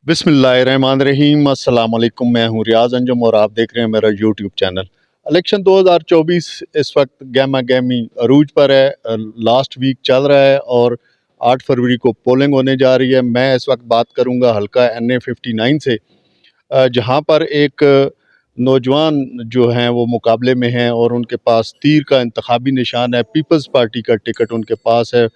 बिस्मिल्लाहिर्रहमानिर्रहीम। अस्सलाम वालेकुम। मैं हूं रियाज अंजुम और आप देख रहे हैं मेरा यूट्यूब चैनल। इलेक्शन 2024 इस वक्त गहमा गहमी अरूज पर है। लास्ट वीक चल रहा है और 8 फरवरी को पोलिंग होने जा रही है। मैं इस वक्त बात करूंगा हल्का NA-59 से, जहां पर एक नौजवान जो हैं वो मुकाबले में हैं और उनके पास तीर का इंतखाबी निशान है। पीपल्स पार्टी का टिकट उनके पास है।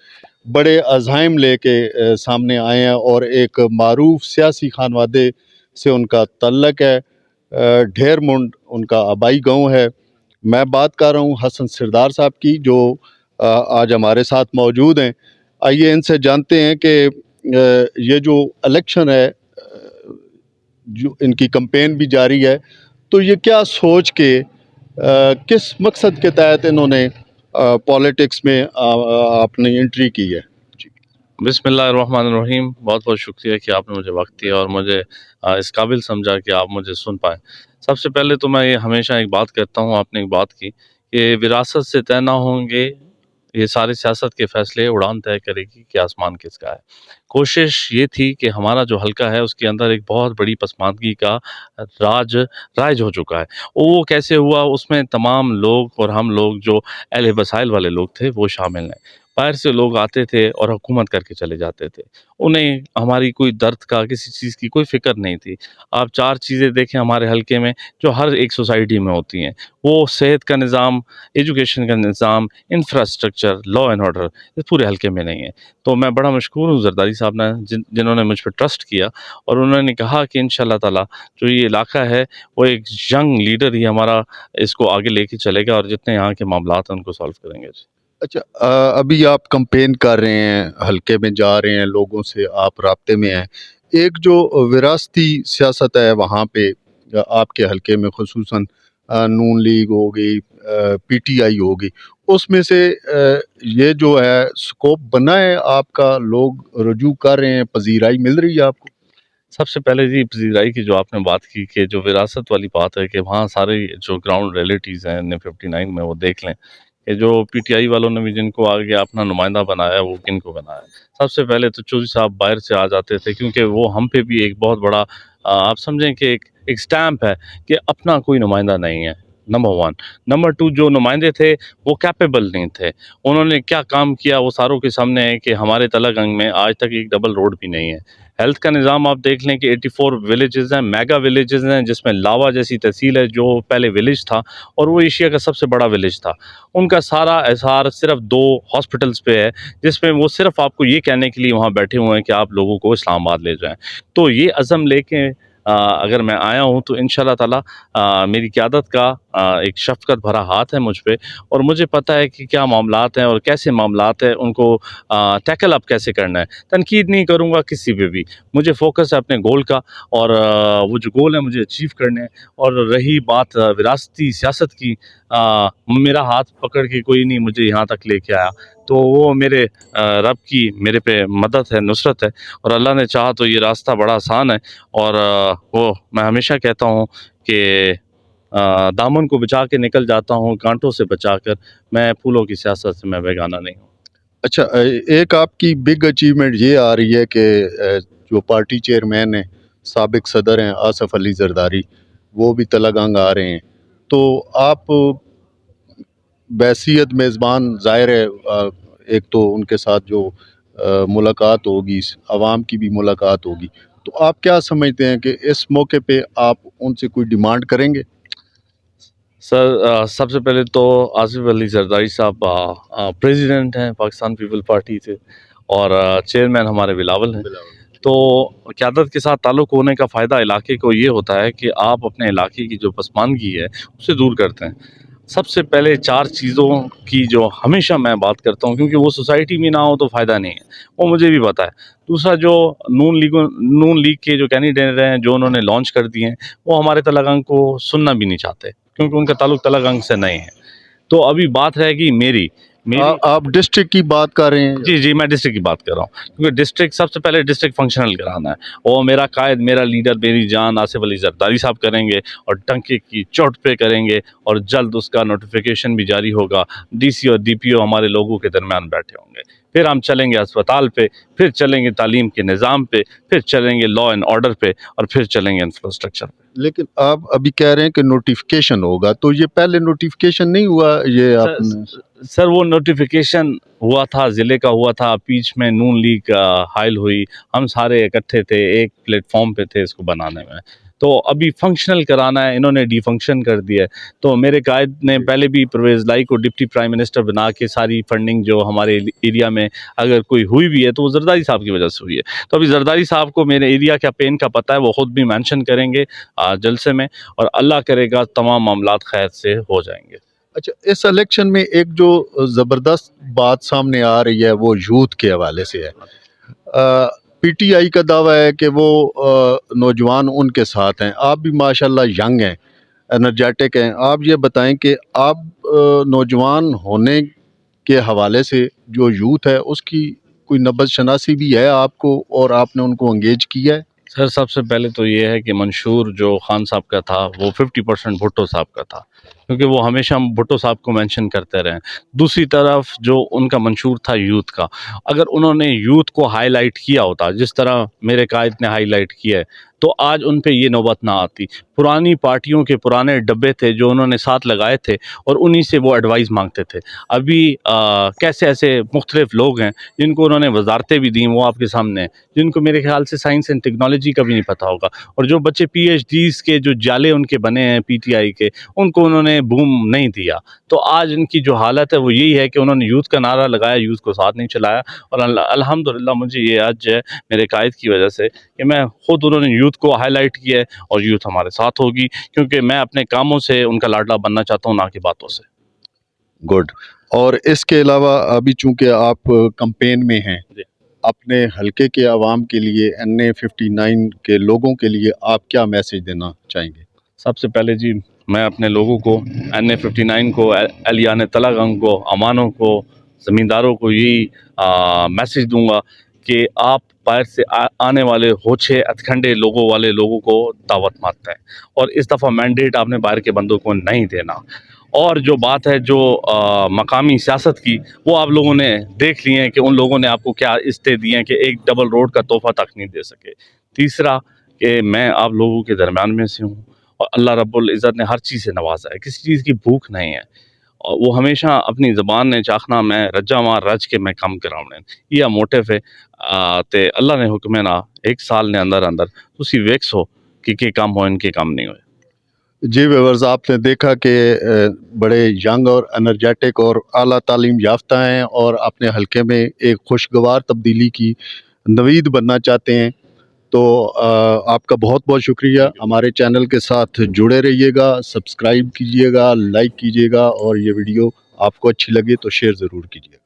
बड़े अज़ाइम लेके सामने आए हैं और एक मारूफ सियासी खानवादे से उनका तल्लक है। ढेर मुंड उनका आबाई गांव है। मैं बात कर रहा हूं हसन सरदार साहब की, जो आज हमारे साथ मौजूद हैं। आइए इनसे जानते हैं कि ये जो इलेक्शन है, जो इनकी कैंपेन भी जारी है, तो ये क्या सोच के किस मकसद के तहत इन्होंने पॉलिटिक्स में अपनी एंट्री की है। जी। बिस्मिल्लाहिर्रहमानिर्रहीम। बहुत बहुत शुक्रिया कि आपने मुझे वक्त दिया और मुझे इस काबिल समझा कि आप मुझे सुन पाएँ। सबसे पहले तो मैं ये हमेशा एक बात कहता हूँ, आपने एक बात की कि विरासत से तय ना होंगे, ये सारी सियासत के फैसले उड़ान तय करेगी कि आसमान किसका है। कोशिश ये थी कि हमारा जो हल्का है उसके अंदर एक बहुत बड़ी पसमानदगी का राइज हो चुका है। वो कैसे हुआ, उसमें तमाम लोग और हम लोग जो अहले वसाइल वाले लोग थे वो शामिल हैं। बाहर से लोग आते थे और हुकूमत करके चले जाते थे। उन्हें हमारी कोई दर्द का, किसी चीज़ की कोई फ़िक्र नहीं थी। आप 4 चीज़ें देखें हमारे हलके में जो हर एक सोसाइटी में होती हैं। वो सेहत का निज़ाम, एजुकेशन का निज़ाम, इंफ्रास्ट्रक्चर, लॉ एंड ऑर्डर, ये पूरे हलके में नहीं है। तो मैं बड़ा मशकूर हूँ ज़रदारी साहब ने जिन्होंने मुझ पे ट्रस्ट किया और उन्होंने कहा कि इंशाअल्लाह ताला जो ये इलाका है वो एक यंग लीडर ही हमारा इसको आगे लेके चलेगा और जितने यहाँ के मामलात हैं उनको सॉल्व करेंगे। जी। अच्छा, अभी आप कैंपेन कर रहे हैं, हल्के में जा रहे हैं, लोगों से आप राब्ते में हैं। एक जो विरासती सियासत है वहाँ पे आपके हल्के में खुसूसन नून लीग हो गई, PTI हो गई, उसमें से ये जो है स्कोप बना है आपका, लोग रुजू कर रहे हैं, पजीराई मिल रही है आपको? सबसे पहले जी पजीराई की जो आपने बात की कि जो विरासत वाली बात है कि वहाँ सारे जो ग्राउंड रियलिटीज़ हैं NA-59 में वो देख लें कि जो PTI वालों ने भी जिनको आगे अपना नुमाइंदा बनाया वो किनको बनाया। सबसे पहले तो चौधरी साहब बाहर से आ जाते थे क्योंकि वो हम पे भी एक बहुत बड़ा आप समझें कि एक स्टैम्प है कि अपना कोई नुमाइंदा नहीं है, नंबर 1। नंबर 2, जो नुमाइंदे थे वो कैपेबल नहीं थे। उन्होंने क्या काम किया वो सारों के सामने है कि हमारे तलगंग में आज तक एक डबल रोड भी नहीं है। हेल्थ का निज़ाम आप देख लें कि 84 विलेजेस हैं, मेगा विलेजेस हैं, जिसमें लावा जैसी तहसील है जो पहले विलेज था और वो एशिया का सबसे बड़ा विलेज था। उनका सारा एहसार सिर्फ 2 हॉस्पिटल्स पे है, जिसमें वो सिर्फ आपको ये कहने के लिए वहाँ बैठे हुए हैं कि आप लोगों को इस्लामाबाद ले जाएँ। तो ये अज़म लेके अगर मैं आया हूँ तो इंशाअल्लाह ताला मेरी क़यादत का एक शफ़क़त भरा हाथ है मुझ पे और मुझे पता है कि क्या मामलात हैं और कैसे मामलात हैं, उनको टैकल अप कैसे करना है। तनकीद नहीं करूँगा किसी पे भी, मुझे फ़ोकस है अपने गोल का और वो जो गोल है मुझे अचीव करने हैं। और रही बात विरासती सियासत की, मेरा हाथ पकड़ के कोई नहीं मुझे यहाँ तक लेके आया, तो वो मेरे रब की मेरे पे मदद है, नुसरत है और अल्लाह ने चाहा तो ये रास्ता बड़ा आसान है। और वो मैं हमेशा कहता हूँ कि दामन को बचा के निकल जाता हूँ, कांटों से बचाकर। मैं फूलों की सियासत से मैं बेगाना नहीं हूँ। अच्छा, एक आपकी बिग अचीवमेंट ये आ रही है कि जो पार्टी चेयरमैन हैं, साबिक सदर हैं आसफ़ अली ज़रदारी, वो भी तलगंग आ रहे हैं। तो आप बैसियत मेज़बान, ज़ाहिर है एक तो उनके साथ जो मुलाकात होगी, आवाम की भी मुलाकात होगी, तो आप क्या समझते हैं कि इस मौके पे आप उनसे कोई डिमांड करेंगे? सर सबसे पहले तो आसिफ अली जरदारी साहब प्रेसिडेंट हैं पाकिस्तान पीपल पार्टी से और चेयरमैन हमारे बिलावल हैं। तो क़यादत के साथ ताल्लुक़ होने का फ़ायदा इलाके को ये होता है कि आप अपने इलाके की जो पसमानदगी है उसे दूर करते हैं। सबसे पहले 4 चीज़ों की जो हमेशा मैं बात करता हूँ, क्योंकि वो सोसाइटी में ना हो तो फ़ायदा नहीं है, वो मुझे भी पता है। दूसरा, जो नून लीग के जो कैंडिडेट हैं जो उन्होंने लॉन्च कर दिए हैं, वो हमारे तलगंग को सुनना भी नहीं चाहते क्योंकि उनका ताल्लुक़ तलगंग से नहीं है। तो अभी बात रहेगी मेरी आप डिस्ट्रिक्ट की बात कर रहे हैं? जी, जी, मैं डिस्ट्रिक्ट की बात कर रहा हूँ क्योंकि डिस्ट्रिक्ट सबसे पहले डिस्ट्रिक्ट फंक्शनल कराना है और मेरा कायद, मेरा लीडर, मेरी जान आसिफ अली ज़रदारी साहब करेंगे और टंके की चोट पे करेंगे और जल्द उसका नोटिफिकेशन भी जारी होगा। DC और DPO हमारे लोगों के दरमियान बैठे होंगे। फिर हम चलेंगे अस्पताल पे, फिर चलेंगे तालीम के निज़ाम पे, फिर चलेंगे लॉ एंड ऑर्डर पे, और फिर चलेंगे इंफ्रास्ट्रक्चर पे। लेकिन आप अभी कह रहे हैं कि नोटिफिकेशन होगा, तो ये पहले नोटिफिकेशन नहीं हुआ ये आपने? सर वो नोटिफिकेशन हुआ था, ज़िले का हुआ था, बीच में नून लीग हाइल हुई, हम सारे इकट्ठे थे, एक प्लेटफॉर्म पे थे इसको बनाने में। तो अभी फंक्शनल कराना है, इन्होंने डिफंक्शन कर दिया है। तो मेरे कायद ने पहले भी परवेज़ लाई को डिप्टी प्राइम मिनिस्टर बना के सारी फंडिंग जो हमारे एरिया में अगर कोई हुई भी है तो वो जरदारी साहब की वजह से हुई है। तो अभी जरदारी साहब को मेरे एरिया का पेन का पता है, वो ख़ुद भी मेंशन करेंगे जलसे में, और अल्लाह करेगा तमाम मामलात खैर से हो जाएंगे। अच्छा, इस इलेक्शन में एक जो ज़बरदस्त बात सामने आ रही है वो यूथ के हवाले से है। पीटीआई का दावा है कि वो नौजवान उनके साथ हैं। आप भी माशाल्लाह यंग हैं, एनर्जेटिक हैं। आप ये बताएं कि आप नौजवान होने के हवाले से जो यूथ है उसकी कोई नब्ज़ शनासी भी है आपको, और आपने उनको एंगेज किया है? सर सबसे पहले तो ये है कि मंशूर जो खान साहब का था वो 50% भुट्टो साहब का था, क्योंकि वो हमेशा हम भुट्टो साहब को मेंशन करते रहे। दूसरी तरफ जो उनका मंशूर था यूथ का, अगर उन्होंने यूथ को हाईलाइट किया होता जिस तरह मेरे कायद ने हाईलाइट किया है, तो आज उन पे ये नौबत ना आती। पुरानी पार्टियों के पुराने डब्बे थे जो उन्होंने साथ लगाए थे, और उन्हीं से वो एडवाइस मांगते थे। अभी कैसे ऐसे मुख्तलिफ लोग हैं जिनको उन्होंने वजारतें भी दी, वो आपके सामने हैं, जिनको मेरे ख्याल से साइंस एंड टेक्नोलॉजी का भी नहीं पता होगा, और जो बच्चे PhDs के जो जाले उनके बने हैं PTI के, उनको उन्होंने बूम नहीं दिया। तो आज इनकी जो हालत है वो यही है कि उन्होंने यूथ का नारा लगाया, यूथ को साथ नहीं चलाया, और अल्हम्दुलिल्लाह मुझे ये आज है मेरे कायद की वजह से कि मैं खुद उन्होंने यूथ को हाईलाइट किया है, और यूथ हमारे साथ होगी, क्योंकि मैं अपने कामों से उनका लाडला बनना चाहता हूँ, ना कि बातों से। गुड। और इसके अलावा अभी चूंकि आप कैंपेन में हैं, जी। अपने हलके के आवाम के लिए, NA-59 के लोगों के लिए आप क्या मैसेज देना चाहेंगे? सबसे पहले जी मैं अपने लोगों को, NA-59 को, अलियान तलागंग को, अमानों को, ज़मींदारों को यही मैसेज दूंगा कि आप बाहर से आने वाले होछे अधखंडे लोगों को दावत मत दें, और इस दफ़ा मैंडेट आपने बाहर के बंदों को नहीं देना। और जो बात है जो मकामी सियासत की, वो आप लोगों ने देख ली है कि उन लोगों ने आपको क्या इस्ते दिए हैं कि एक डबल रोड का तोहफ़ा तक नहीं दे सके। तीसरा कि मैं आप लोगों के दरमियान में से हूँ, और अल्लाह रब्बुल इज़्ज़त ने हर चीज़ से नवाजा है, किसी चीज़ की भूख नहीं है, और वो हमेशा अपनी ज़बान ने चाखना मैं रज्जा मार रज के मैं कम कराने, यह मोटिव है। ते अल्लाह ने हुक्म है ना 1 साल ने अंदर अंदर तुसी वेखो कि काम हो इनके काम नहीं हुए। जी व्यूअर्स, आपने देखा कि बड़े यंग और एनर्जेटिक और आला तालीम याफ्ता हैं, और अपने हलके में एक खुशगवार तब्दीली की नवीद बनना चाहते हैं। तो आपका बहुत बहुत शुक्रिया। हमारे चैनल के साथ जुड़े रहिएगा, सब्सक्राइब कीजिएगा, लाइक कीजिएगा, और ये वीडियो आपको अच्छी लगे तो शेयर ज़रूर कीजिएगा।